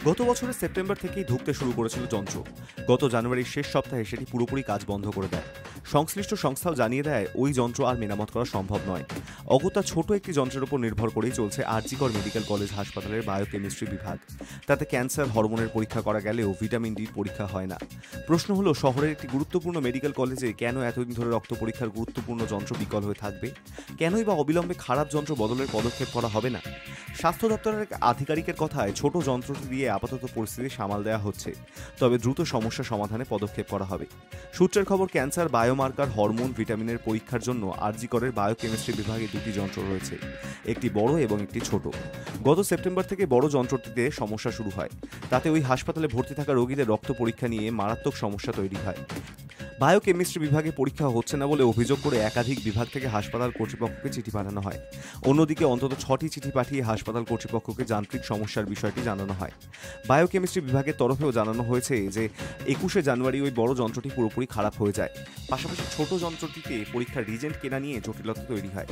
গত বছরের সেপ্টেম্বর থেকেই ধুঁকতে শুরু করেছিল যন্ত্র। গত জানুয়ারির শেষ সপ্তাহে সেটি পুরোপুরি কাজ বন্ধ করে দেয়। সংশ্লিষ্ট সংস্থাও জানিয়ে দেয় ওই যন্ত্র আর মেরামত করা সম্ভব নয়। অগত্যা ছোট একটি যন্ত্রের উপর নির্ভর করেই চলছে আর.জি. কর মেডিকেল কলেজ হাসপাতালের বায়োকেমিস্ট্রি বিভাগ। তাতে ক্যান্সার, হরমোনের পরীক্ষা করা গেলেও ভিটামিন ডির পরীক্ষা হয় না। প্রশ্ন হলো, শহরের একটি গুরুত্বপূর্ণ মেডিকেল কলেজে কেন এতদিন ধরে রক্ত পরীক্ষার গুরুত্বপূর্ণ যন্ত্র বিকল হয়ে থাকবে? কেনই বা অবিলম্বে খারাপ যন্ত্র বদলের পদক্ষেপ করা হবে না? স্বাস্থ্য দপ্তরের এক আধিকারিকের কথায়, ছোট যন্ত্রটি দিয়ে আপাতত পরিস্থিতি সামাল দেওয়া হচ্ছে, তবে দ্রুত সমস্যা সমাধানে পদক্ষেপ করা হবে। সূত্রের খবর, ক্যান্সার, বায়োমার্কার, হরমোন, ভিটামিনের পরীক্ষার জন্য আর.জি. করের বায়োকেমিস্ট্রি বিভাগে দুটি যন্ত্র রয়েছে, একটি বড় এবং একটি ছোট। গত সেপ্টেম্বর থেকে বড় যন্ত্রটিতে সমস্যা শুরু হয়। তাতে ওই হাসপাতালে ভর্তি থাকা রোগীদের রক্ত পরীক্ষা নিয়ে মারাত্মক সমস্যা তৈরি হয়। বায়োকেমিস্ট্রি বিভাগে পরীক্ষা হচ্ছে না বলে অভিযোগ করে একাধিক বিভাগ থেকে হাসপাতাল কর্তৃপক্ষকে চিঠি পাঠানো হয়। অন্যদিকে অন্তত 6টি চিঠি পাঠিয়ে হাসপাতাল কর্তৃপক্ষকে যান্ত্রিক সমস্যার বিষয়টি জানানো হয়। বায়োকেমিস্ট্রি বিভাগের তরফেও জানানো হয়েছে যে 21শে জানুয়ারি ওই বড় যন্ত্রটি পুরোপুরি খারাপ হয়ে যায়। পাশাপাশি ছোট যন্ত্রটিতে পরীক্ষার রিজেন্ট কেনা নিয়ে জটিলতা তৈরি হয়।